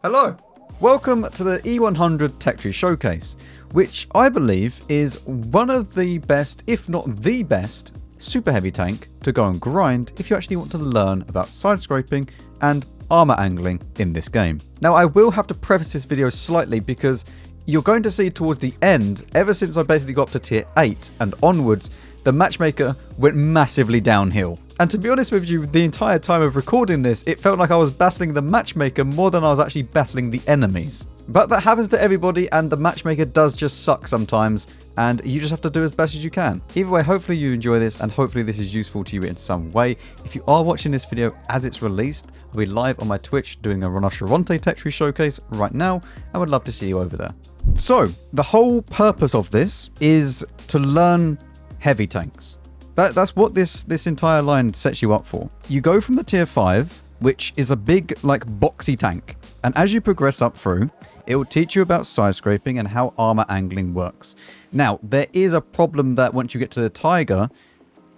Hello! Welcome to the E100 Tech Tree Showcase, which I believe is one of the best, if not the best, super heavy tank to go and grind if you actually want to learn about side scraping and armor angling in this game. Now I will have to preface this video slightly because you're going to see towards the end, ever since I basically got up to tier 8 and onwards, the matchmaker went massively downhill. And to be honest with you, the entire time of recording this, it felt like I was battling the matchmaker more than I was actually battling the enemies. But that happens to everybody, and the matchmaker does just suck sometimes, and you just have to do as best as you can. Either way, hopefully you enjoy this, and hopefully this is useful to you in some way. If you are watching this video as it's released, I'll be live on my Twitch doing a Redshire Tech Tree Showcase right now. I would love to see you over there. So, the whole purpose of this is to learn heavy tanks. That's what this entire line sets you up for. You go from the tier 5, which is a big, like, boxy tank. And as you progress up through, it will teach you about side scraping and how armor angling works. Now, there is a problem that once you get to the Tiger,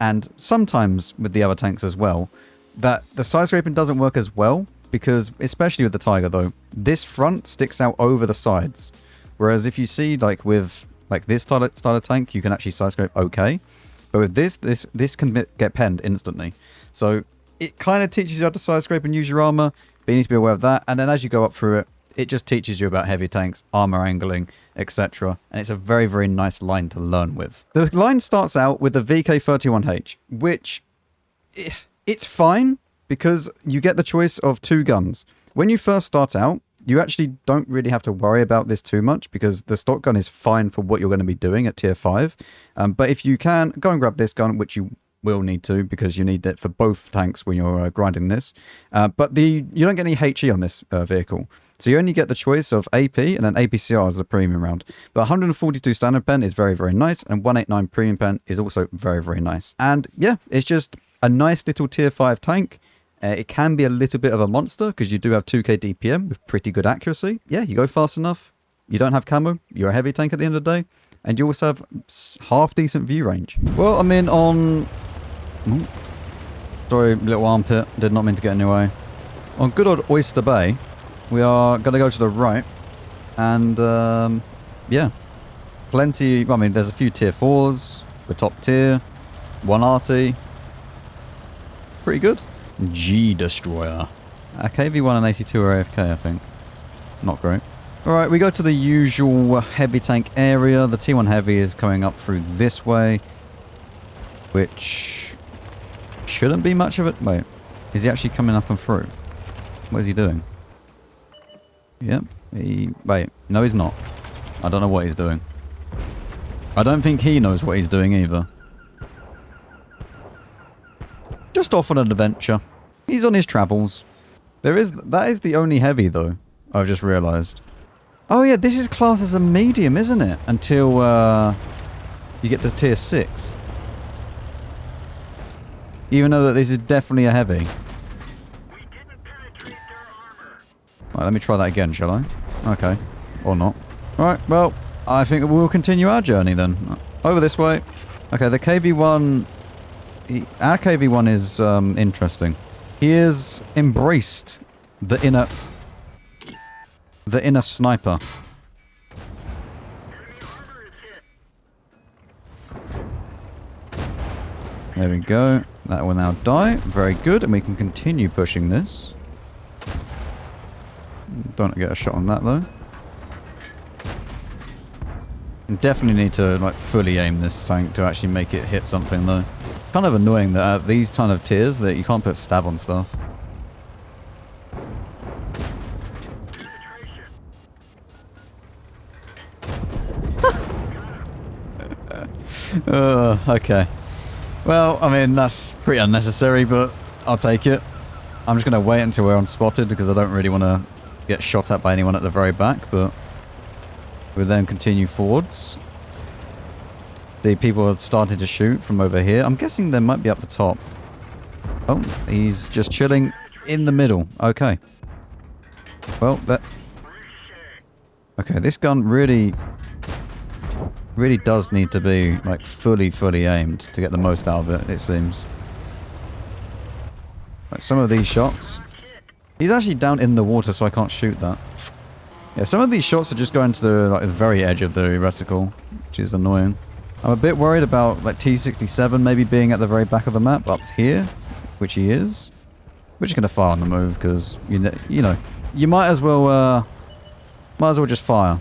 and sometimes with the other tanks as well, that the side scraping doesn't work as well, because, especially with the Tiger though, this front sticks out over the sides. Whereas if you see, like, with like this style of tank, you can actually side scrape okay. But with this can get penned instantly. So it kind of teaches you how to side scrape and use your armor, but you need to be aware of that. And then as you go up through it, it just teaches you about heavy tanks, armor angling, etc. And it's a very, very nice line to learn with. The line starts out with the VK31H, which it's fine because you get the choice of 2 guns. When you first start out, you actually don't really have to worry about this too much because the stock gun is fine for what you're going to be doing at tier 5. But if you can, go and grab this gun, which you will need to because you need it for both tanks when you're grinding this. But you don't get any HE on this vehicle. So you only get the choice of AP and then APCR as a premium round. But 142 standard pen is very, very nice. And 189 premium pen is also very, very nice. And yeah, it's just a nice little tier 5 tank. It can be a little bit of a monster because you do have 2k DPM with pretty good accuracy. Yeah, you go fast enough. You don't have camo. You're a heavy tank at the end of the day. And you also have half decent view range. Well, I'm in on... Ooh. Sorry, little armpit. Did not mean to get in your way. On good old Oyster Bay, we are going to go to the right. And, yeah. Plenty... I mean, there's a few tier 4s. We're top tier. 1 RT. Pretty good. G Destroyer. A KV1 and 82 are AFK, I think. Not great. Alright, we go to the usual heavy tank area. The T1 Heavy is coming up through this way. Which shouldn't be much of it. Wait, is he actually coming up and through? What is he doing? Yep. Wait, no he's not. I don't know what he's doing. I don't think he knows what he's doing either. Just off on an adventure. He's on his travels. That is the only heavy though, I've just realised. Oh yeah, this is classed as a medium, isn't it? Until you get to tier 6. Even though that this is definitely a heavy. Right, let me try that again, shall I? Okay. Or not. Alright, well, I think we'll continue our journey then. Over this way. Okay, the KV1... Our KV1 is interesting. He has embraced the inner sniper. There we go. That will now die. Very good, and we can continue pushing this. Don't get a shot on that though. Definitely need to like fully aim this tank to actually make it hit something though. Kind of annoying that at these kind of tiers that you can't put stab on stuff. Okay. Well, I mean, that's pretty unnecessary, but I'll take it. I'm just going to wait until we're unspotted because I don't really want to get shot at by anyone at the very back, but we'll then continue forwards. The people are starting to shoot from over here. I'm guessing they might be up the top. Oh, he's just chilling in the middle. Okay. Well, that... Okay, this gun really does need to be, like, fully aimed to get the most out of it, it seems. Like, some of these shots... He's actually down in the water, so I can't shoot that. Yeah, some of these shots are just going to the, like, the very edge of the reticle, which is annoying. I'm a bit worried about like T-67 maybe being at the very back of the map up here, which he is. We're just going to fire on the move because, you know, you might as well just fire.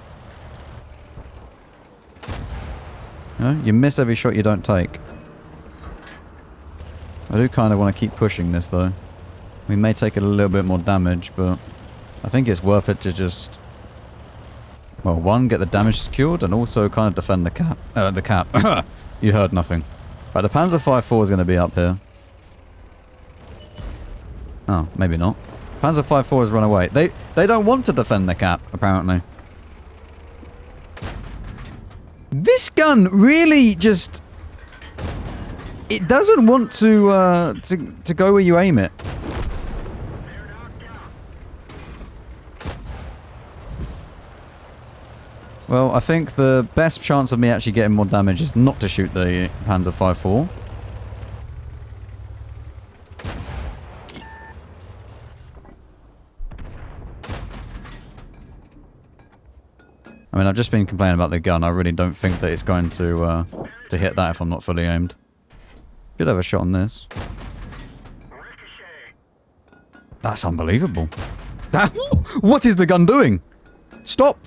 You know, you miss every shot you don't take. I do kind of want to keep pushing this though. We may take a little bit more damage, but I think it's worth it to just, well, one, get the damage secured, and also kind of defend the cap. You heard nothing. Right, the Panzer V4 is going to be up here. Oh, maybe not. Panzer V4 has run away. They don't want to defend the cap, apparently. This gun really just... It doesn't want to go where you aim it. Well, I think the best chance of me actually getting more damage is not to shoot the Panzer V4. I mean, I've just been complaining about the gun. I really don't think that it's going to hit that if I'm not fully aimed. Could have a shot on this. That's unbelievable. What is the gun doing? Stop!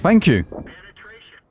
Thank you.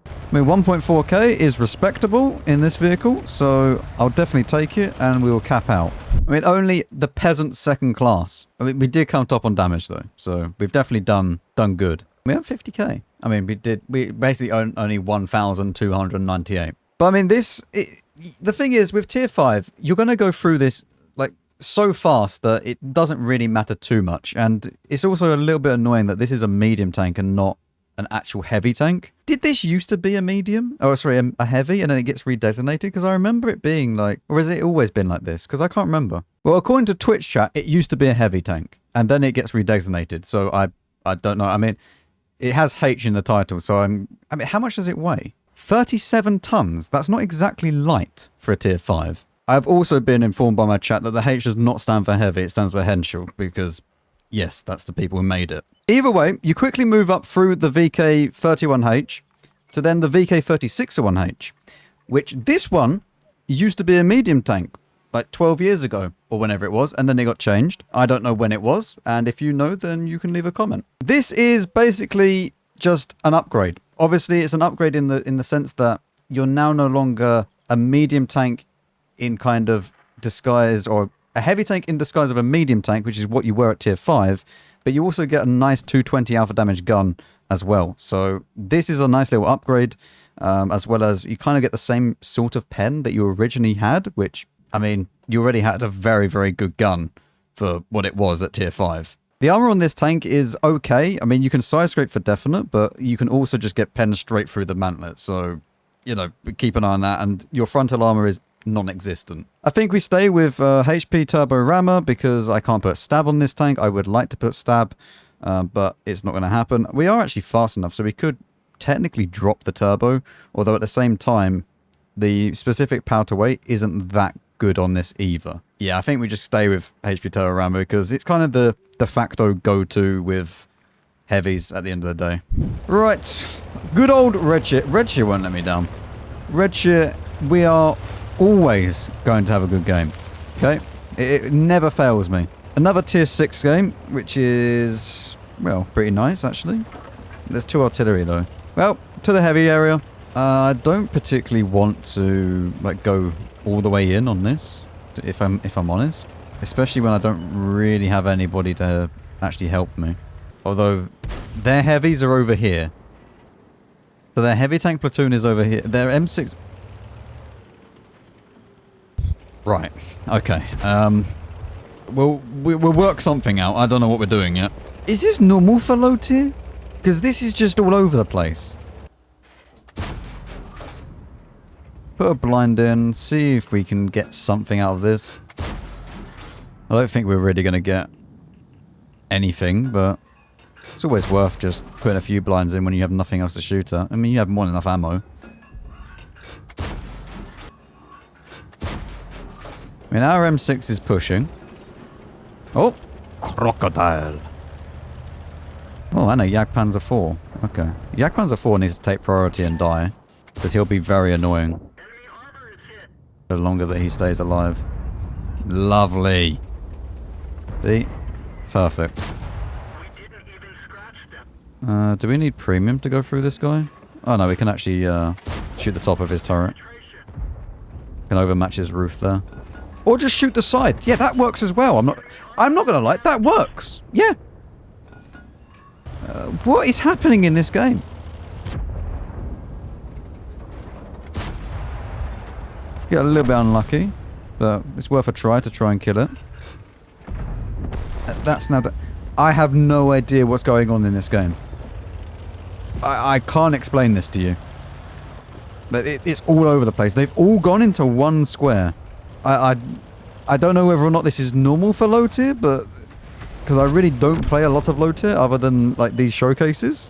I mean, 1.4k is respectable in this vehicle, so I'll definitely take it and we will cap out. I mean, only the peasant second class. I mean, we did come top on damage though, so we've definitely done good. We have 50k. I mean, we basically own only 1,298. But I mean, the thing is, with tier 5, you're going to go through this like so fast that it doesn't really matter too much. And it's also a little bit annoying that this is a medium tank and not an actual heavy tank. Did this used to be a medium? Oh, sorry, a heavy, and then it gets redesignated? Because I remember it being like... Or has it always been like this? Because I can't remember. Well, according to Twitch chat, it used to be a heavy tank. And then it gets redesignated. So I don't know. I mean, it has H in the title. So I mean, how much does it weigh? 37 tons. That's not exactly light for a tier 5. I've also been informed by my chat that the H does not stand for heavy. It stands for Henschel. Because, yes, that's the people who made it. Either way, you quickly move up through the VK31H to then the VK3601H, which this one used to be a medium tank, like 12 years ago, or whenever it was, and then it got changed. I don't know when it was, and if you know, then you can leave a comment. This is basically just an upgrade. Obviously, it's an upgrade in the sense that you're now no longer a medium tank in kind of disguise, or a heavy tank in disguise of a medium tank, which is what you were at tier 5, but you also get a nice 220 alpha damage gun as well. So this is a nice little upgrade, as well as you kind of get the same sort of pen that you originally had, which, I mean, you already had a very, very good gun for what it was at tier 5. The armor on this tank is okay. I mean, you can side scrape for definite, but you can also just get penned straight through the mantlet. So, you know, keep an eye on that. And your frontal armor is non-existent. I think we stay with HP Turbo Rammer because I can't put stab on this tank. I would like to put stab, but it's not going to happen. We are actually fast enough, so we could technically drop the turbo, although at the same time, the specific power to weight isn't that good on this either. Yeah, I think we just stay with HP Turbo Rammer because it's kind of the de facto go-to with heavies at the end of the day. Right, good old Redshire. Redshire won't let me down. Redshire, we are always going to have a good game. Okay? It never fails me. Another tier 6 game, which is, well, pretty nice actually. There's 2 artillery though. Well, to the heavy area. I don't particularly want to like go all the way in on this, if I'm honest. Especially when I don't really have anybody to actually help me. Although their heavies are over here. So their heavy tank platoon is over here. Their M6... Right. Okay. We'll work something out. I don't know what we're doing yet. Is this normal for low tier? Because this is just all over the place. Put a blind in. See if we can get something out of this. I don't think we're really going to get anything, but it's always worth just putting a few blinds in when you have nothing else to shoot at. I mean, you have more than enough ammo. I mean, our M6 is pushing. Oh, crocodile. Oh, and a Jagdpanzer 4. Okay. Jagdpanzer 4 needs to take priority and die. Because he'll be very annoying. The longer that he stays alive. Lovely. See? Perfect. Do we need premium to go through this guy? Oh no, we can actually shoot the top of his turret. Can overmatch his roof there. Or just shoot the side. Yeah, that works as well. I'm not gonna lie, that works. Yeah. What is happening in this game? Get a little bit unlucky, but it's worth a try to try and kill it. That's now... I have no idea what's going on in this game. I can't explain this to you. It's all over the place. They've all gone into one square. I don't know whether or not this is normal for low tier, but... Because I really don't play a lot of low tier other than like these showcases.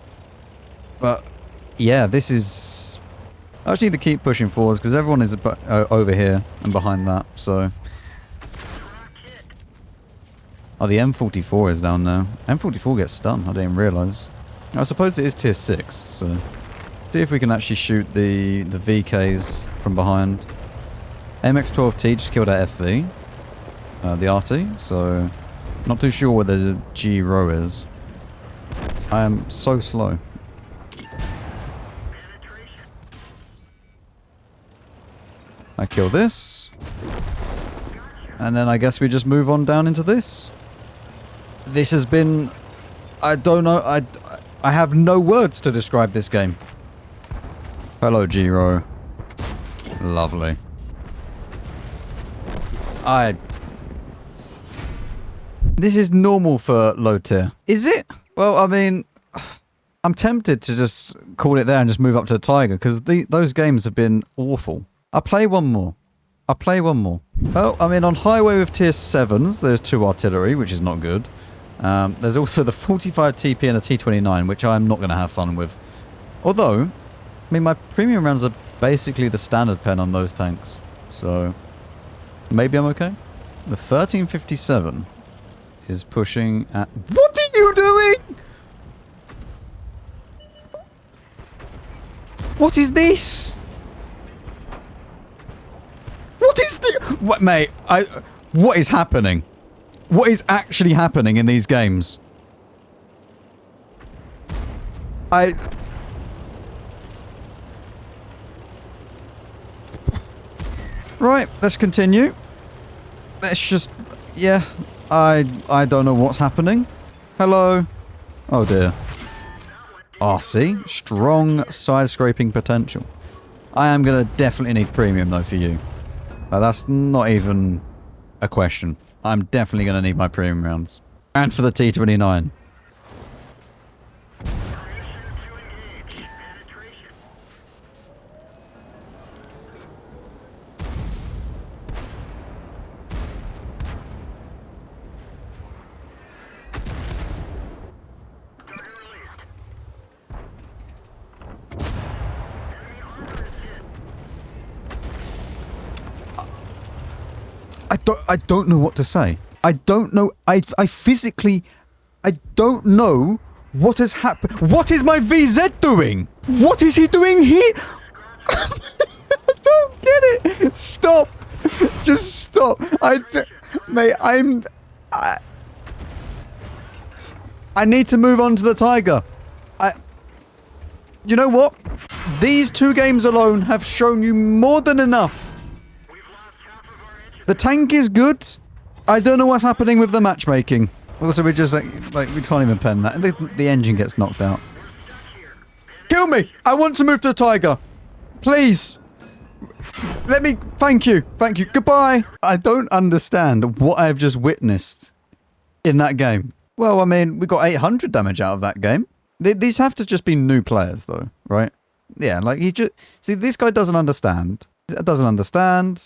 But yeah, this is... I just need to keep pushing forwards because everyone is over here and behind that, so... Oh, the M44 is down now. M44 gets stunned, I didn't even realise. I suppose it is tier 6, so... See if we can actually shoot the VKs from behind. MX-12T just killed our FV. The RT, so... Not too sure where the G-Row is. I am so slow. I kill this. And then I guess we just move on down into this. This has been... I don't know. I have no words to describe this game. Hello, G-Row. Lovely. This is normal for low tier. Is it? Well, I mean, I'm tempted to just call it there and just move up to the Tiger because those games have been awful. I'll play one more. Well, I mean, on highway with tier 7s, there's 2 artillery, which is not good. There's also the 45 TP and a T29, which I'm not going to have fun with. Although, I mean, my premium rounds are basically the standard pen on those tanks. So, maybe I'm okay. The 1357 is pushing at... What are you doing? What is this? What is this? What, mate, what is happening? What is actually happening in these games? Right, let's continue. Let's just... Yeah, I don't know what's happening. Hello. Oh dear. RC. Strong side-scraping potential. I am going to definitely need premium though for you. That's not even a question. I'm definitely going to need my premium rounds. And for the T29. I don't know what to say. I don't know. I physically... I don't know what has happened. What is my VZ doing? What is he doing here? I don't get it. Stop. Just stop. Mate, I need to move on to the Tiger. You know what? These 2 games alone have shown you more than enough. The tank is good. I don't know what's happening with the matchmaking. Also, we just like we can't even pen that. The engine gets knocked out. Kill me! I want to move to the Tiger. Please. Let me... Thank you. Thank you. Goodbye. I don't understand what I've just witnessed in that game. Well, I mean, we got 800 damage out of that game. These have to just be new players, though, right? Yeah, like he just... See, this guy doesn't understand. Doesn't understand.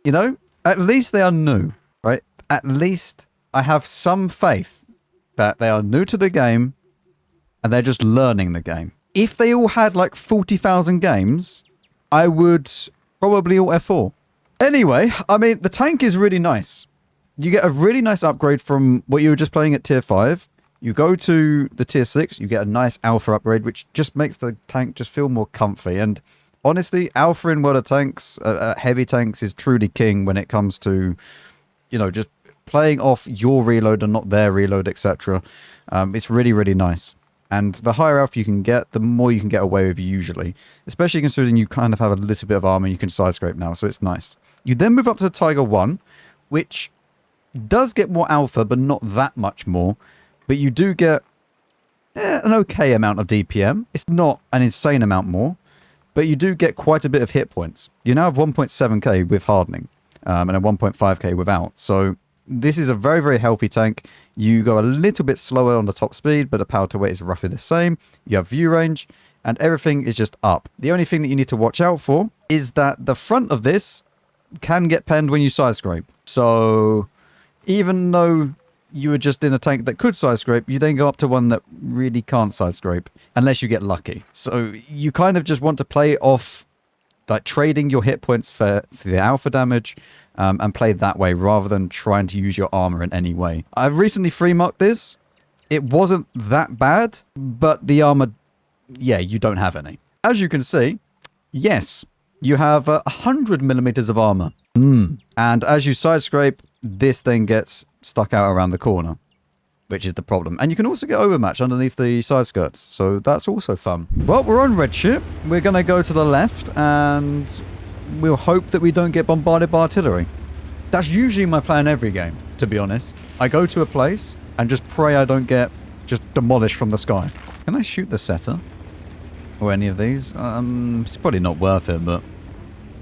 You know, at least they are new, right? At least I have some faith that they are new to the game and they're just learning the game. If they all had like 40,000 games, I would probably all F4. Anyway, I mean, the tank is really nice. You get a really nice upgrade from what you were just playing at tier 5. You go to the tier 6, you get a nice alpha upgrade, which just makes the tank just feel more comfy. And honestly, alpha in World of Tanks, heavy tanks, is truly king when it comes to, you know, just playing off your reload and not their reload, etc. It's really, really nice. And the higher alpha you can get, the more you can get away with usually. Especially considering you kind of have a little bit of armor, you can side scrape now, so it's nice. You then move up to the Tiger 1, which does get more alpha, but not that much more. But you do get an okay amount of DPM. It's not an insane amount more, but you do get quite a bit of hit points. You now have 1.7k with hardening, and a 1.5k without. So this is a very, very healthy tank. You go a little bit slower on the top speed, but the power to weight is roughly the same. You have view range, and everything is just up. The only thing that you need to watch out for is that the front of this can get penned when you side scrape. So even though you were just in a tank that could side scrape, you then go up to one that really can't side scrape unless you get lucky. So you kind of just want to play off, like, trading your hit points for the alpha damage, and play that way rather than trying to use your armor in any way. I've recently free marked this. It wasn't that bad, but the armor, yeah, you don't have any. As you can see, yes, you have 100 millimeters of armor. And as you side scrape, this thing gets stuck out around the corner, which is the problem. And you can also get overmatch underneath the side skirts, so that's also fun. Well, we're on Redshire. We're going to go to the left, and we'll hope that we don't get bombarded by artillery. That's usually my plan every game, to be honest. I go to a place and just pray I don't get just demolished from the sky. Can I shoot the setter? Or any of these? It's probably not worth it, but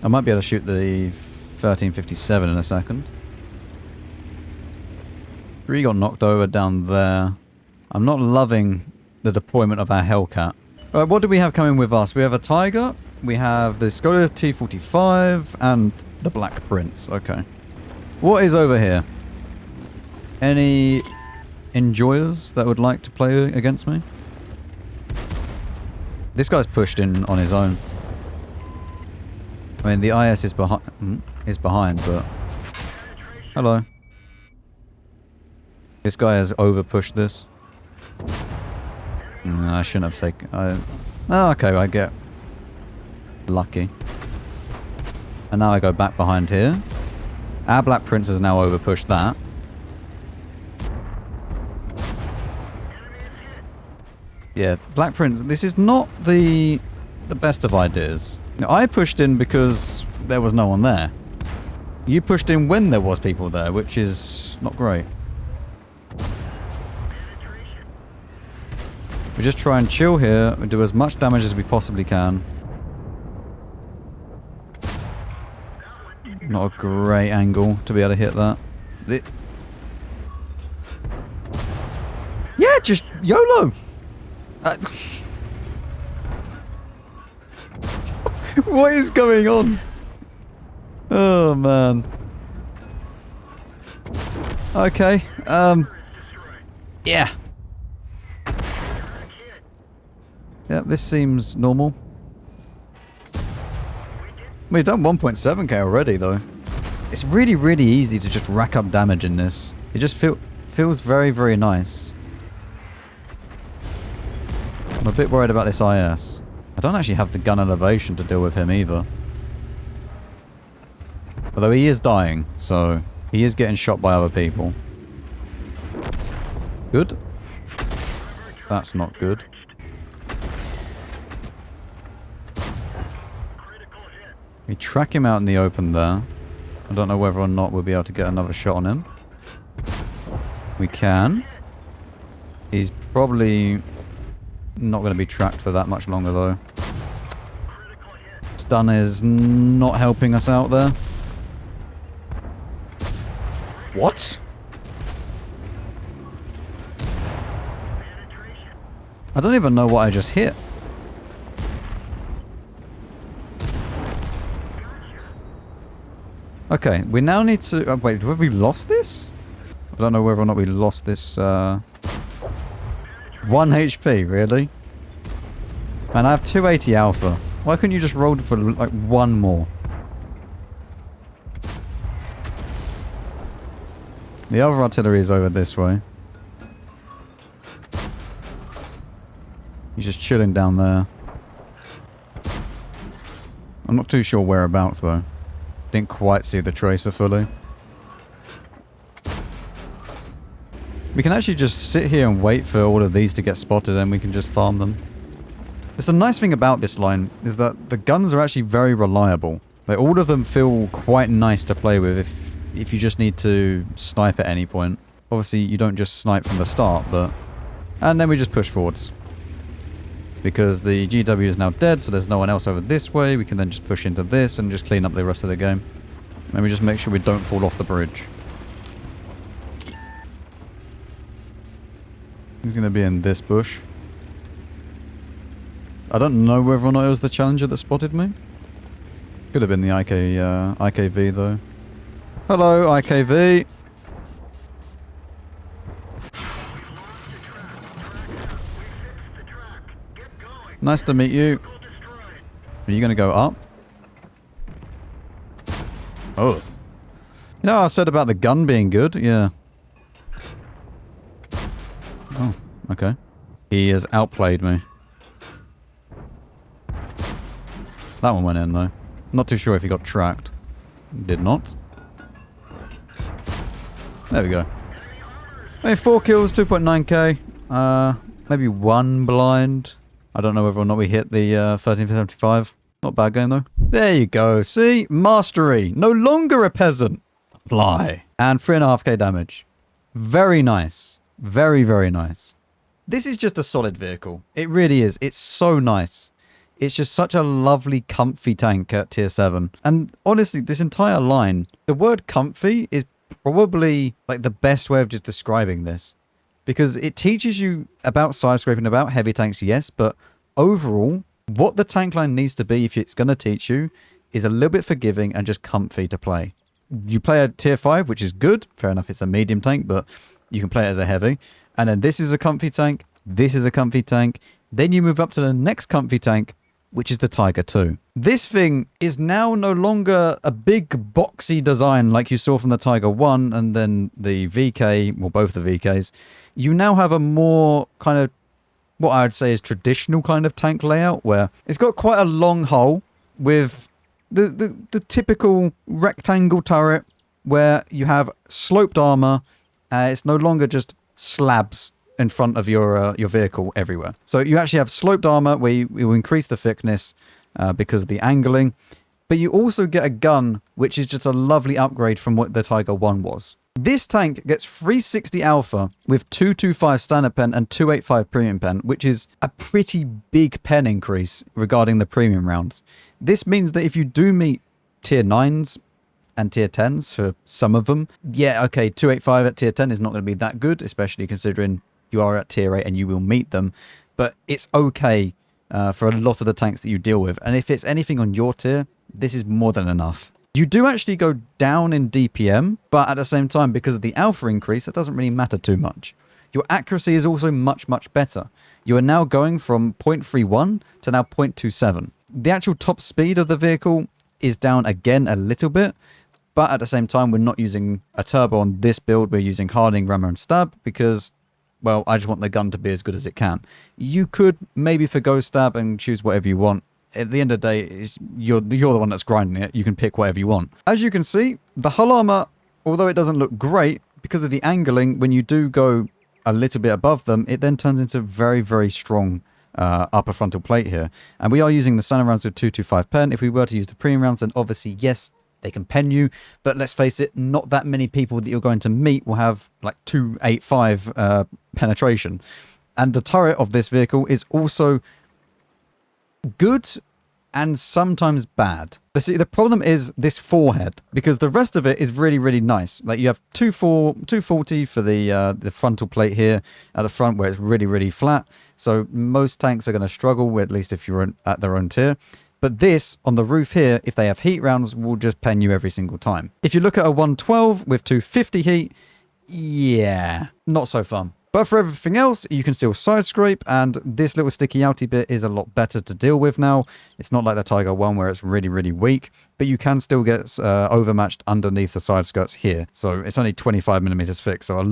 I might be able to shoot the 1357 in a second. 3 got knocked over down there. I'm not loving the deployment of our Hellcat. Alright, what do we have coming with us? We have a Tiger, we have the Skoda T45, and the Black Prince. Okay. What is over here? Any enjoyers that would like to play against me? This guy's pushed in on his own. I mean, the IS is behind, but... Hello. This guy has over-pushed this. No, I shouldn't have taken... Oh, okay, I get lucky. And now I go back behind here. Our Black Prince has now over-pushed that. Yeah, Black Prince, this is not the best of ideas. Now, I pushed in because there was no one there. You pushed in when there was people there, which is not great. We just try and chill here and do as much damage as we possibly can. Not a great angle to be able to hit that. Yeah, just YOLO! What is going on? Oh, man. Okay, yeah. Yeah, this seems normal. We've done 1.7k already, though. It's really, really easy to just rack up damage in this. It just feels very, very nice. I'm a bit worried about this IS. I don't actually have the gun elevation to deal with him either. Although he is dying, so he is getting shot by other people. Good. That's not good. We track him out in the open there. I don't know whether or not we'll be able to get another shot on him. We can. He's probably not going to be tracked for that much longer, though. Stun is not helping us out there. What? I don't even know what I just hit. Okay, we now need to... wait, have we lost this? I don't know whether or not we lost this... 1 HP, really? Man, I have 280 alpha. Why couldn't you just roll for, like, 1 more? The other artillery is over this way. He's just chilling down there. I'm not too sure whereabouts though. Didn't quite see the tracer fully. We can actually just sit here and wait for all of these to get spotted and we can just farm them. It's the nice thing about this line is that the guns are actually very reliable. Like, all of them feel quite nice to play with if you just need to snipe at any point. Obviously, you don't just snipe from the start, but... And then we just push forwards. Because the GW is now dead, so there's no one else over this way. We can then just push into this and just clean up the rest of the game. And we just make sure we don't fall off the bridge. He's going to be in this bush. I don't know whether or not it was the Challenger that spotted me. Could have been the IKV though. Hello, IKV. Nice to meet you. Are you going to go up? Oh. You know what I said about the gun being good? Yeah. Oh, okay. He has outplayed me. That one went in though. Not too sure if he got tracked. Did not. There we go. Maybe 4 kills, 2.9k. Maybe 1 blind. I don't know whether or not we hit the 1375. Not bad game though. There you go. See? Mastery. No longer a peasant. Fly. And 3.5k damage. Very nice. Very, very nice. This is just a solid vehicle. It really is. It's so nice. It's just such a lovely, comfy tank at tier 7. And honestly, this entire line, the word comfy is probably like the best way of just describing this. Because it teaches you about side scraping, about heavy tanks, yes, but overall, what the tank line needs to be if it's going to teach you is a little bit forgiving and just comfy to play. You play a tier 5, which is good. Fair enough, it's a medium tank, but you can play it as a heavy. And then this is a comfy tank. This is a comfy tank. Then you move up to the next comfy tank, which is the Tiger 2. This thing is now no longer a big boxy design like you saw from the Tiger 1 and then the VK, well, both the VKs. You now have a more kind of, what I would say is traditional kind of tank layout where it's got quite a long hull with the typical rectangle turret where you have sloped armor. It's no longer just slabs in front of your vehicle everywhere. So you actually have sloped armor where you increase the thickness because of the angling, but you also get a gun which is just a lovely upgrade from what the Tiger 1 was. This tank gets 360 alpha with 225 standard pen and 285 premium pen, which is a pretty big pen increase regarding the premium rounds. This means that if you do meet tier 9s and tier 10s for some of them, yeah, okay, 285 at tier 10 is not going to be that good, especially considering you are at tier 8 and you will meet them, but it's okay for a lot of the tanks that you deal with. And if it's anything on your tier, this is more than enough. You do actually go down in DPM, but at the same time, because of the alpha increase, it doesn't really matter too much. Your accuracy is also much, much better. You are now going from 0.31 to now 0.27. The actual top speed of the vehicle is down again a little bit, but at the same time, we're not using a turbo on this build. We're using hardening, rammer, and stab because, well, I just want the gun to be as good as it can. You could maybe forgo stab and choose whatever you want. At the end of the day, you're the one that's grinding it. You can pick whatever you want. As you can see, the hull armor, although it doesn't look great, because of the angling, when you do go a little bit above them, it then turns into very, very strong upper frontal plate here. And we are using the standard rounds with 225 pen. If we were to use the premium rounds, then obviously, yes, they can pen you. But let's face it, not that many people that you're going to meet will have like 285 penetration. And the turret of this vehicle is also good and sometimes bad. See, the problem is this forehead, because the rest of it is really, really nice. Like you have 240 for the frontal plate here at the front where it's really, really flat. So most tanks are going to struggle, at least if you're at their own tier. But this, on the roof here, if they have heat rounds, will just pen you every single time. If you look at a 112 with 250 heat, yeah, not so fun. But for everything else, you can still side scrape, and this little sticky outy bit is a lot better to deal with now. It's not like the Tiger 1 where it's really, really weak, but you can still get overmatched underneath the side skirts here. So it's only 25mm thick, so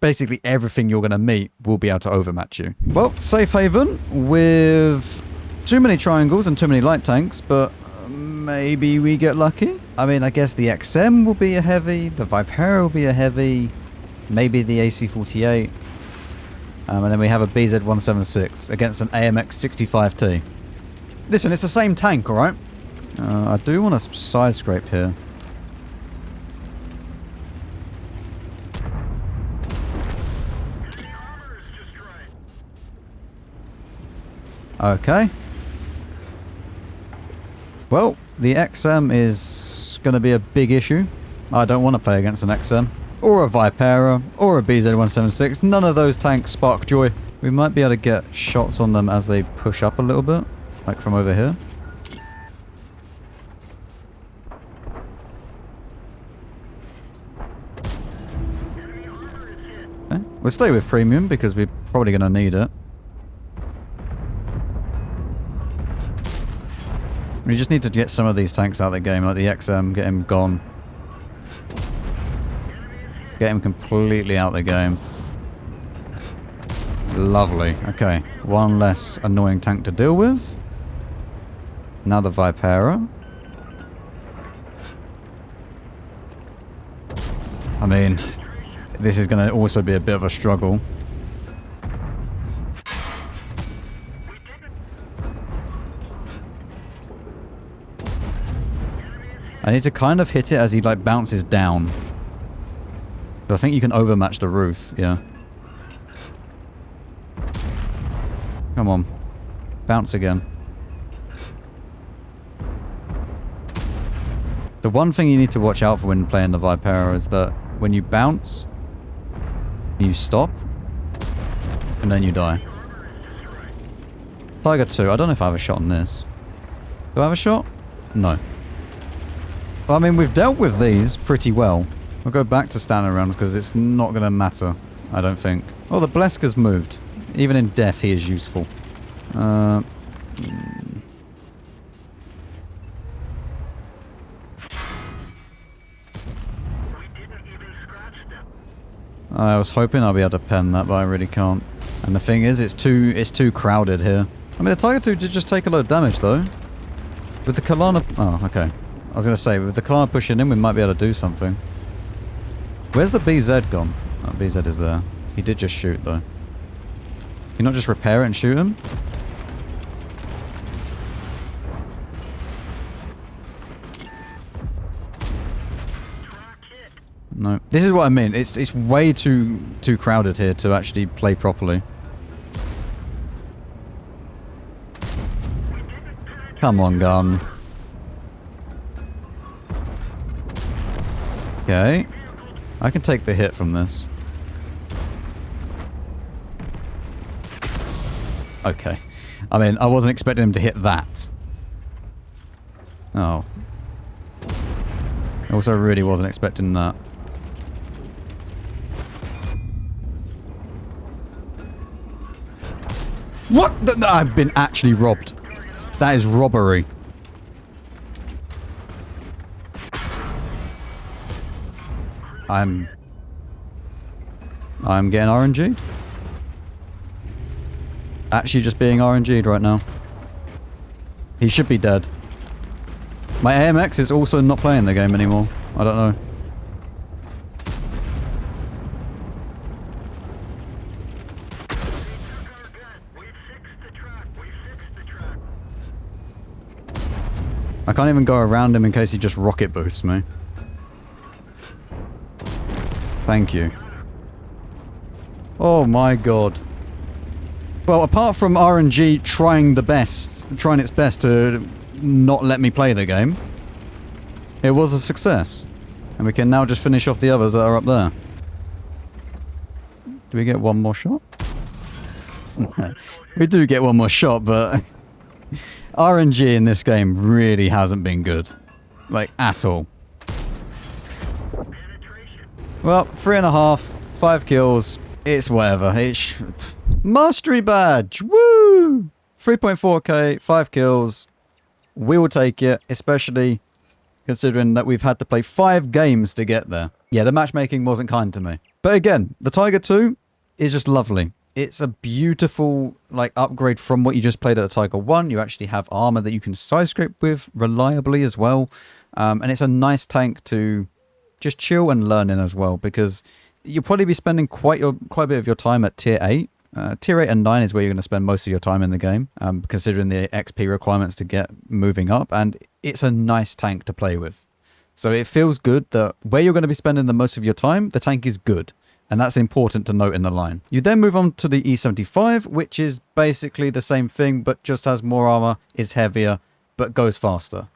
basically everything you're going to meet will be able to overmatch you. Well, safe haven with too many triangles and too many light tanks, but maybe we get lucky. I mean, I guess the XM will be a heavy, the Vipera will be a heavy, maybe the AC-48. And then we have a BZ-176 against an AMX 65T. Listen, it's the same tank, alright? I do want to side scrape here. Okay. Well, the XM is going to be a big issue. I don't want to play against an XM. Or a Vipera, or a BZ-176. None of those tanks spark joy. We might be able to get shots on them as they push up a little bit. Like from over here. Okay. We'll stay with premium because we're probably going to need it. We just need to get some of these tanks out of the game, like the XM, get him gone. Get him completely out of the game. Lovely. Okay. One less annoying tank to deal with. Now the Vipera. I mean, this is going to also be a bit of a struggle. I need to kind of hit it as he like bounces down. I think you can overmatch the roof, yeah. Come on. Bounce again. The one thing you need to watch out for when playing the Vipera is that when you bounce, you stop, and then you die. Tiger 2, I don't know if I have a shot on this. Do I have a shot? No. Well, I mean, we've dealt with these pretty well. We'll go back to standard rounds because it's not going to matter, I don't think. Oh, the Blesker's moved. Even in death, he is useful. I was hoping I'll be able to pen that, but I really can't. And the thing is, it's too crowded here. I mean, the Tiger 2 did just take a lot of damage, though. With the Kalana... Oh, okay. I was going to say, with the Kalana pushing in, we might be able to do something. Where's the BZ gone? Oh, BZ is there. He did just shoot, though. Can you not just repair it and shoot him? No. This is what I mean. It's way too crowded here to actually play properly. Come on, gun. Okay. I can take the hit from this. Okay. I mean, I wasn't expecting him to hit that. Oh. I also really wasn't expecting that. What? I've been actually robbed. That is robbery. I'm getting RNG'd. Actually just being RNG'd right now. He should be dead. My AMX is also not playing the game anymore. I don't know. I can't even go around him in case he just rocket boosts me. Thank you. Oh my god. Well, apart from RNG trying its best to not let me play the game, it was a success. And we can now just finish off the others that are up there. Do we get one more shot? We do get one more shot, but RNG in this game really hasn't been good. Like, at all. Well, 3.5, 5 kills. It's whatever. It's mastery badge. Woo! 3.4k, 5 kills. We will take it, especially considering that we've had to play 5 games to get there. Yeah, the matchmaking wasn't kind to me. But again, the Tiger 2 is just lovely. It's a beautiful like upgrade from what you just played at the Tiger 1. You actually have armor that you can side script with reliably as well. And it's a nice tank to just chill and learn in as well, because you'll probably be spending quite a bit of your time at tier 8. Tier 8 and 9 is where you're going to spend most of your time in the game, considering the XP requirements to get moving up, and it's a nice tank to play with. So it feels good that where you're going to be spending the most of your time, the tank is good, and that's important to note in the line. You then move on to the E75, which is basically the same thing, but just has more armor, is heavier, but goes faster.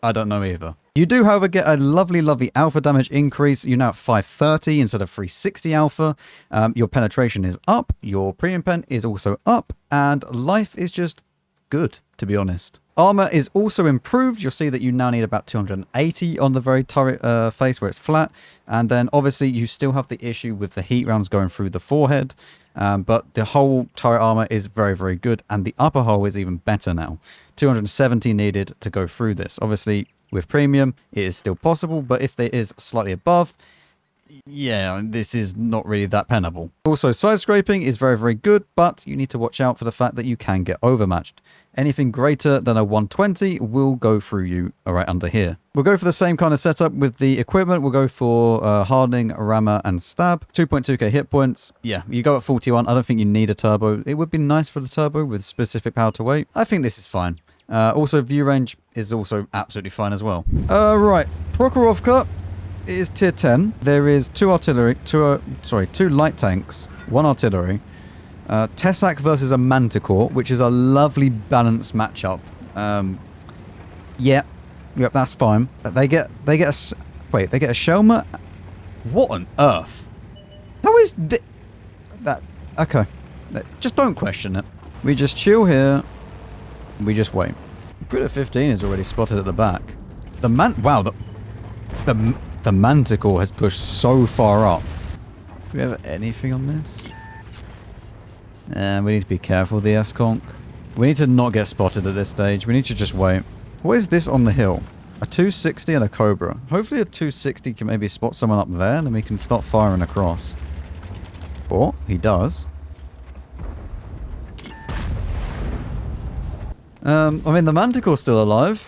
I don't know either. You do, however, get a lovely, lovely alpha damage increase. You're now at 530 instead of 360 alpha. Your penetration is up. Your premium pen is also up. And life is just good, to be honest. Armor is also improved. You'll see that you now need about 280 on the very turret face where it's flat. And then, obviously, you still have the issue with the heat rounds going through the forehead. But the whole turret armor is very, very good. And the upper hull is even better now. 270 needed to go through this. Obviously, with premium, it is still possible, but if there is slightly above, yeah, this is not really that penable. Also, side scraping is very, very good, but you need to watch out for the fact that you can get overmatched. Anything greater than a 120 will go through you right under here. We'll go for the same kind of setup with the equipment. We'll go for hardening, rammer, and stab. 2.2k hit points. Yeah, you go at 41. I don't think you need a turbo. It would be nice for the turbo with specific power to weight. I think this is fine. Also, view range is also absolutely fine as well. Right, Prokhorovka is tier 10. There is two light tanks, 1 artillery. Tessak versus a Manticore, which is a lovely balanced matchup. Yep, that's fine. They get a Shelma. What on earth? How is that? Okay, just don't question it. We just chill here. We just wait. Critter 15 is already spotted at the back. The Manticore has pushed so far up. Do we have anything on this? We need to be careful, the S-Conk. We need to not get spotted at this stage. We need to just wait. What is this on the hill? A 260 and a Cobra. Hopefully a 260 can maybe spot someone up there, and then we can start firing across. Or, he does. I mean, the Manticore's still alive.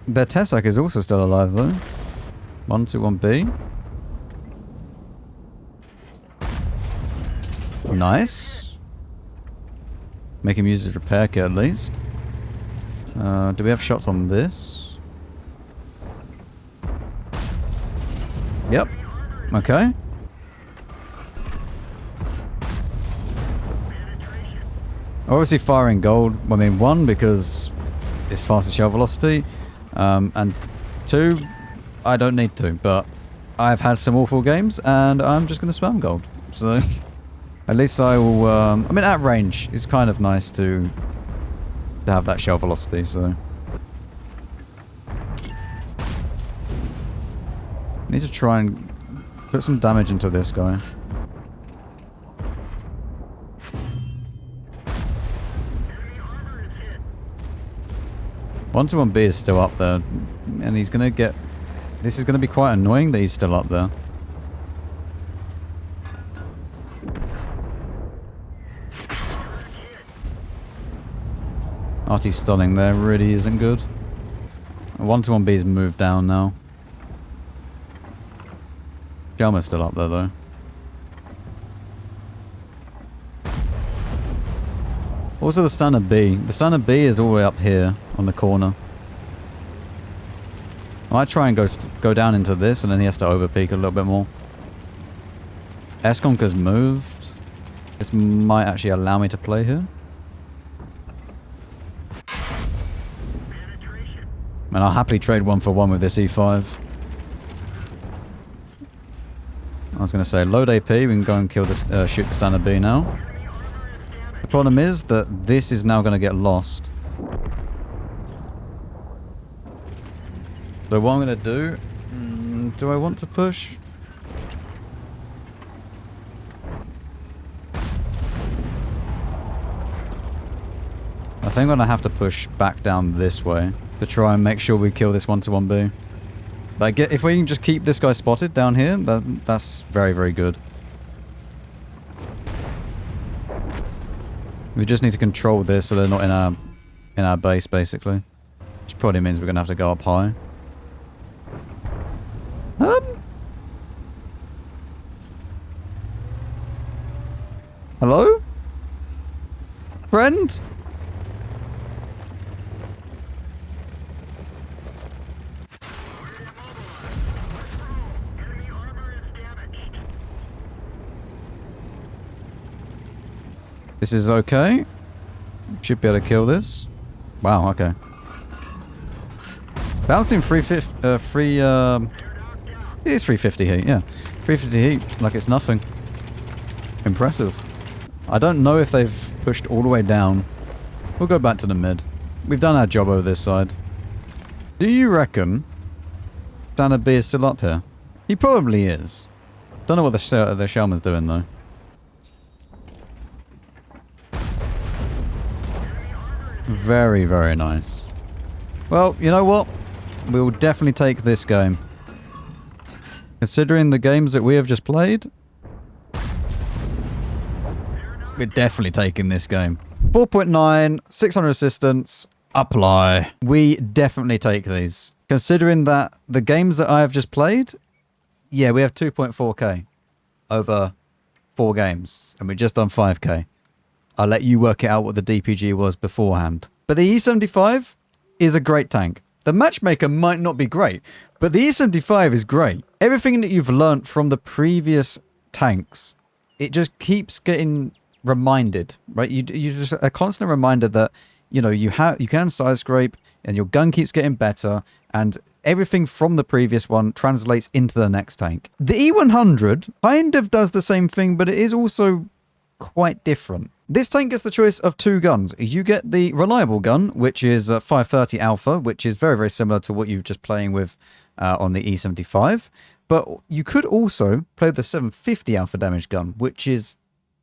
Their Tessak is also still alive, though. 121B. Nice. Make him use his repair kit, at least. Do we have shots on this? Yep. Okay. Obviously firing gold, I mean 1 because it's faster shell velocity, and 2, I don't need to, but I've had some awful games and I'm just going to spam gold, so at least I will, I mean at range it's kind of nice to have that shell velocity, so need to try and put some damage into this guy. One to 1B is still up there, and he's gonna get. This is gonna be quite annoying that he's still up there. RT stunning there really isn't good. 1 to 1B's moved down now. Jalma's still up there though. Also the standard B. The standard B is all the way up here on the corner. I might try and go down into this, and then he has to overpeak a little bit more. S-Conk has moved. This might actually allow me to play here. And I'll happily trade 1 for 1 with this E5. I was going to say, load AP, we can go and kill this, shoot the standard B now. The problem is that this is now going to get lost. So what I'm going to do I want to push? think I'm going to have to push back down this way to try and make sure we kill this 121B. Like, if we can just keep this guy spotted down here, that's very, very good. We just need to control this so they're not in our base, basically. Which probably means we're going to have to go up high. Hello? Friend? This is okay. Should be able to kill this. Wow, okay. Bouncing 350, it is 350 heat, yeah. 350 heat, like it's nothing. Impressive. I don't know if they've pushed all the way down. We'll go back to the mid. We've done our job over this side. Do you reckon Standard B is still up here? He probably is. Don't know what the Shelman's doing though. Very, very nice. Well, you know what? We'll definitely take this game. Considering the games that we have just played, we're definitely taking this game. 4.9, 600 assistance, apply. We definitely take these. Considering that the games that I have just played, yeah, we have 2.4k over 4 games. And we've just done 5k. I'll let you work it out what the DPG was beforehand. But the E75 is a great tank. The Matchmaker might not be great, but the E75 is great. Everything that you've learnt from the previous tanks, it just keeps getting reminded, right? You just a constant reminder that, you know, you can side scrape and your gun keeps getting better and everything from the previous one translates into the next tank. The E100 kind of does the same thing, but it is also quite different. This tank gets the choice of 2 guns. You get the reliable gun, which is 530 Alpha, which is very, very similar to what you're just playing with on the E75. But you could also play the 750 Alpha damage gun, which is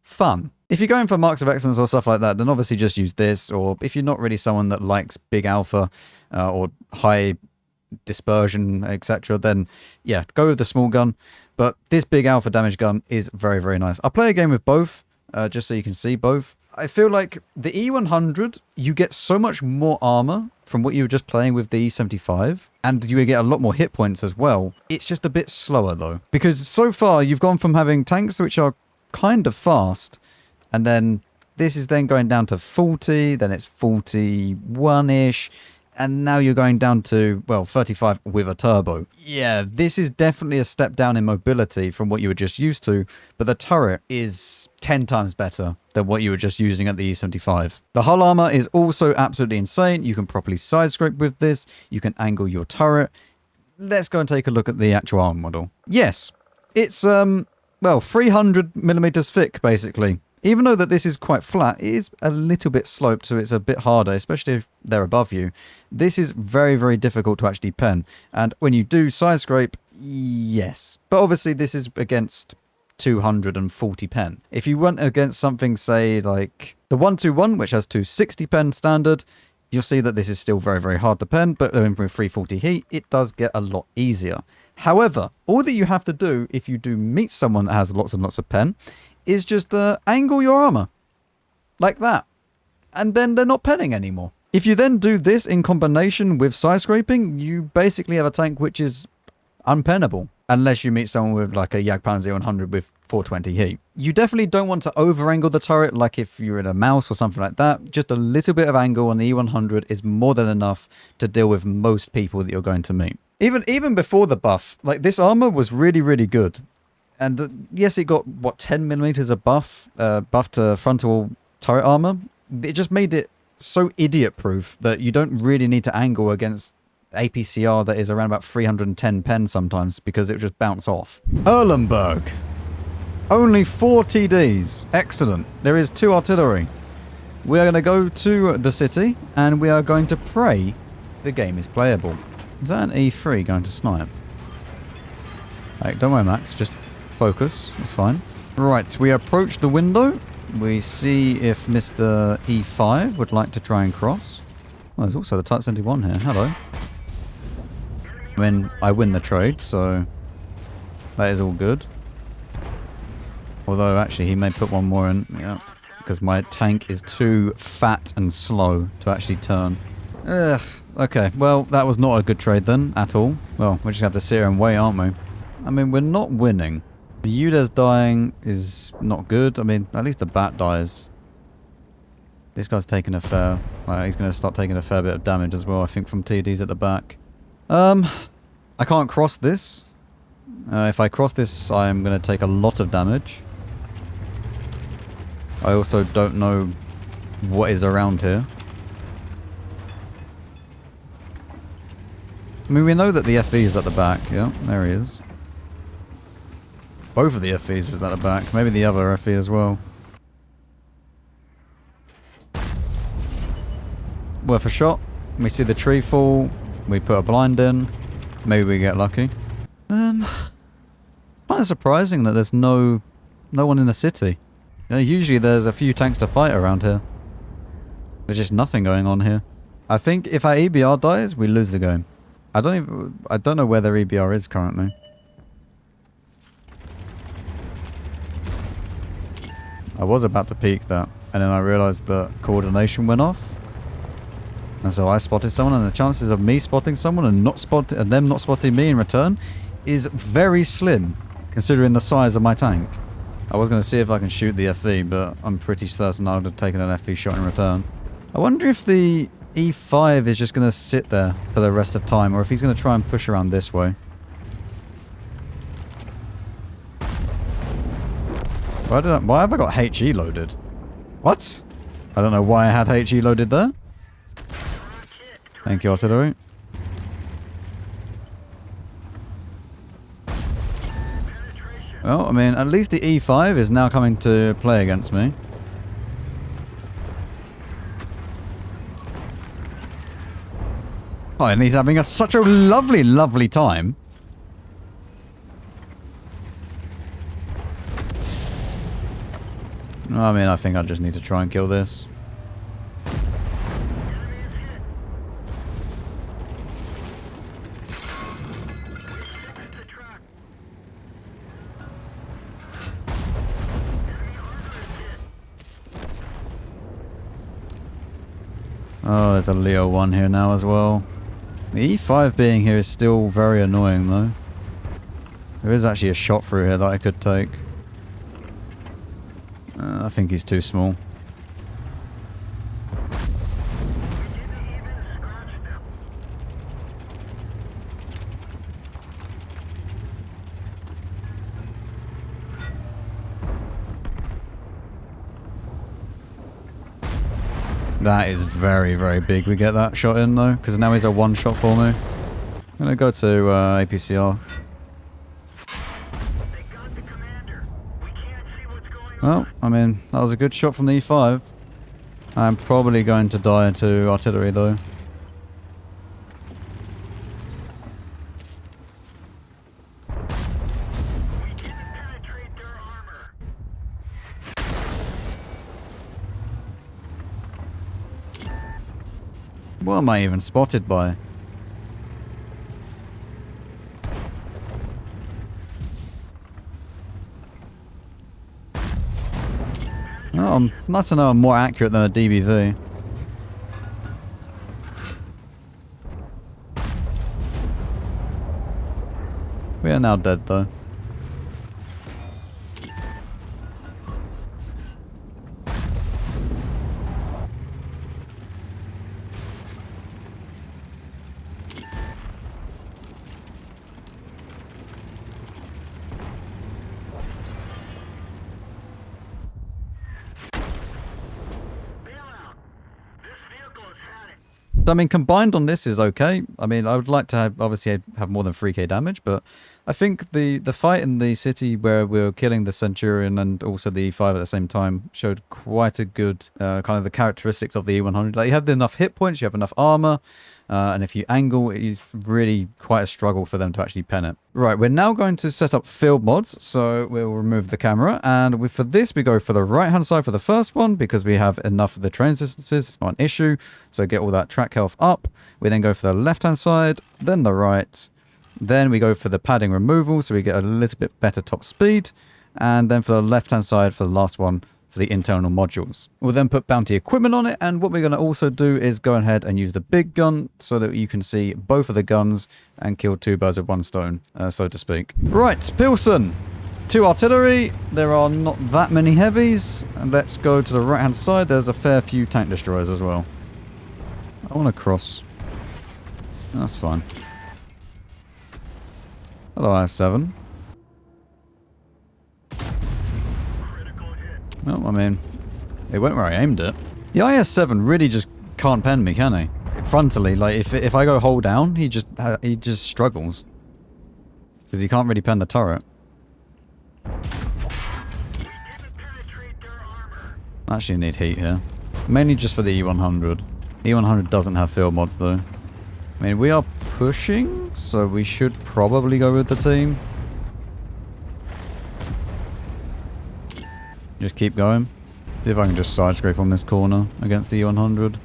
fun. If you're going for marks of excellence or stuff like that, then obviously just use this. Or if you're not really someone that likes big Alpha or high dispersion, etc., then yeah, go with the small gun. But this big Alpha damage gun is very, very nice. I'll play a game with both. Just so you can see both. I feel like the E100, you get so much more armor from what you were just playing with the E75, and you get a lot more hit points as well. It's just a bit slower though, because so far you've gone from having tanks which are kind of fast, and then this is then going down to 40, then it's 41-ish, and now you're going down to, well, 35 with a turbo. Yeah, this is definitely a step down in mobility from what you were just used to, but the turret is 10 times better than what you were just using at the E75. The hull armor is also absolutely insane. You can properly side scrape with this. You can angle your turret. Let's go and take a look at the actual armor model. Yes, it's, well, 300 millimeters thick, basically. Even though that this is quite flat, it is a little bit sloped, so it's a bit harder, especially if they're above you. This is very, very difficult to actually pen. And when you do side scrape, yes. But obviously this is against 240 pen. If you went against something, say, like the 121, which has 260 pen standard, you'll see that this is still very, very hard to pen, but with 340 heat, it does get a lot easier. However, all that you have to do if you do meet someone that has lots and lots of pen is just angle your armor like that, and then they're not penning anymore. If you then do this in combination with side scraping, you basically have a tank which is unpennable, unless you meet someone with like a Jagdpanzer 100 with 420 heat. You definitely don't want to over angle the turret like if you're in a mouse or something like that. Just a little bit of angle on the E100 is more than enough to deal with most people that you're going to meet. Even before the buff, like this armor was really, really good. And yes, it got, what, 10 millimeters of buff to frontal turret armor. It just made it so idiot-proof that you don't really need to angle against APCR that is around about 310 pen sometimes, because it will just bounce off. Erlenberg. Only 4 TDs. Excellent. There is 2 artillery. We are going to go to the city, and we are going to pray the game is playable. Is that an E3 going to snipe? Hey, don't worry, Max. Just focus. It's fine. Right, we approach the window. We see if Mr. E5 would like to try and cross. Well, there's also the Type 71 here. Hello. I mean, I win the trade, so that is all good. Although, actually, he may put one more in. Yeah. Because my tank is too fat and slow to actually turn. Ugh. Okay, well, that was not a good trade then, at all. Well, we just have to sit here and wait, aren't we? I mean, we're not winning. The Udes dying is not good. I mean, at least the bat dies. This guy's taking a fair... he's going to start taking a fair bit of damage as well, I think, from TDs at the back. I can't cross this. If I cross this, I'm going to take a lot of damage. I also don't know what is around here. I mean, we know that the FE is at the back. Yeah, there he is. Both of the FEs is at the back. Maybe the other FE as well. Worth a shot. We see the tree fall. We put a blind in. Maybe we get lucky. Kind of surprising that there's no one in the city. You know, usually there's a few tanks to fight around here. There's just nothing going on here. I think if our EBR dies, we lose the game. I don't know where their EBR is currently. I was about to peek that, and then I realized that coordination went off. And so I spotted someone, and the chances of me spotting someone and them not spotting me in return is very slim, considering the size of my tank. I was going to see if I can shoot the FE, but I'm pretty certain I would have taken an FE shot in return. I wonder if the E5 is just going to sit there for the rest of time, or if he's going to try and push around this way. Why have I got HE loaded? What? I don't know why I had HE loaded there. Thank you, artillery. Well, I mean, at least the E5 is now coming to play against me. Oh, and he's having such a lovely, lovely time. I mean, I think I just need to try and kill this. Oh, there's a Leo 1 here now as well. The E5 being here is still very annoying though. There is actually a shot through here that I could take. I think he's too small. That is very, very big. We get that shot in though, because now he's a one shot for me. I'm gonna go to APCR. Well, I mean, that was a good shot from the E5. I'm probably going to die to artillery though. What am I even spotted by? Oh, I'm not to know I'm more accurate than a DBV. We are now dead though. I mean, combined on this is okay. I mean, I would like to have, obviously have more than 3k damage, but I think the fight in the city where we were killing the Centurion and also the E5 at the same time showed quite a good kind of the characteristics of the E100. Like, you have enough hit points, you have enough armor, And if you angle, it's really quite a struggle for them to actually pen it. Right, we're now going to set up field mods, so we'll remove the camera, and for this we go for the right hand side for the first one, because we have enough of the train distances, not an issue, so get all that track health up. We then go for the left hand side, then the right, then we go for the padding removal, so we get a little bit better top speed, and then for the left hand side for the last one, for the internal modules. We'll then put bounty equipment on it, and what we're going to also do is go ahead and use the big gun so that you can see both of the guns and kill two birds with one stone, so to speak. Right, Pilsen. 2 artillery. There are not that many heavies. And let's go to the right hand side. There's a fair few tank destroyers as well. I want to cross. That's fine. Hello, IS-7. Well, I mean, it went where I aimed it. The IS-7 really just can't pen me, can he? Frontally, like if I go hold down, he just struggles because he can't really pen the turret. I actually need heat here, mainly just for the E100. E100 doesn't have field mods though. I mean, we are pushing, so we should probably go with the team. Just keep going. See if I can just side scrape on this corner against the E100.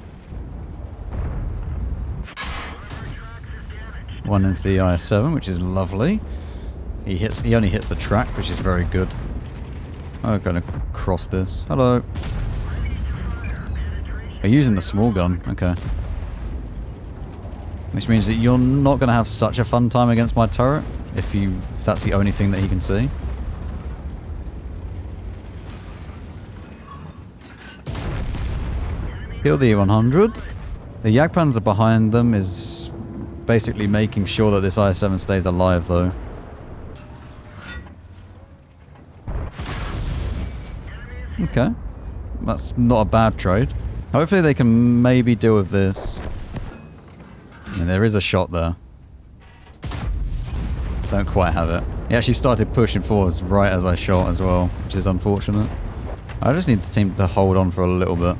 One into the IS-7, which is lovely. He only hits the track, which is very good. I'm gonna cross this. Hello. You're using the small gun, okay. Which means that you're not gonna have such a fun time against my turret if that's the only thing that he can see. Kill the E100. The Jagdpanzer behind them is basically making sure that this IS-7 stays alive though. Okay. That's not a bad trade. Hopefully they can maybe deal with this. I mean, there is a shot there. Don't quite have it. He actually started pushing forwards right as I shot as well, which is unfortunate. I just need the team to hold on for a little bit.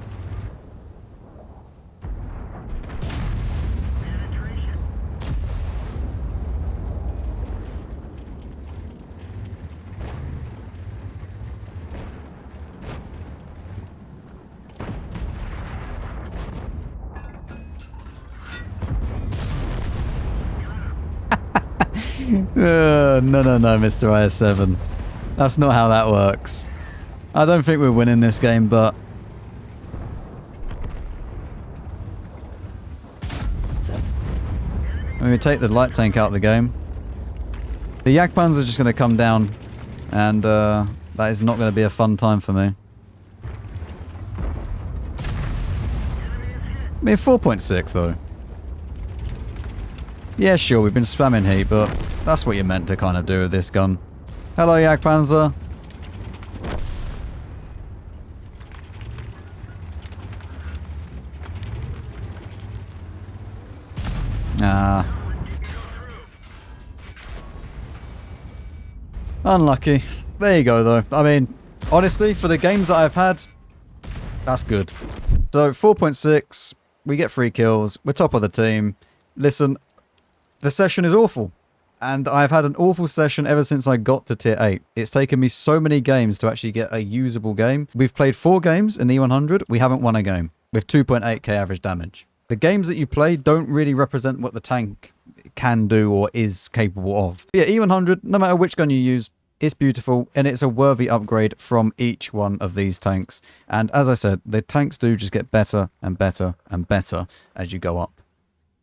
No, Mr. IS-7. That's not how that works. I don't think we're winning this game, but... when we take the light tank out of the game, the Jagdpanzer are just going to come down, and that is not going to be a fun time for me. I mean, 4.6 though. Yeah, sure, we've been spamming heat, but that's what you're meant to kind of do with this gun. Hello, Jagdpanzer. Unlucky. There you go, though. I mean, honestly, for the games that I've had, that's good. So, 4.6, we get 3 kills, we're top of the team. Listen, the session is awful. And I've had an awful session ever since I got to tier 8. It's taken me so many games to actually get a usable game. We've played 4 games in E100. We haven't won a game with 2.8k average damage. The games that you play don't really represent what the tank can do or is capable of. But yeah, E100, no matter which gun you use, it's beautiful and it's a worthy upgrade from each one of these tanks. And as I said, the tanks do just get better and better and better as you go up.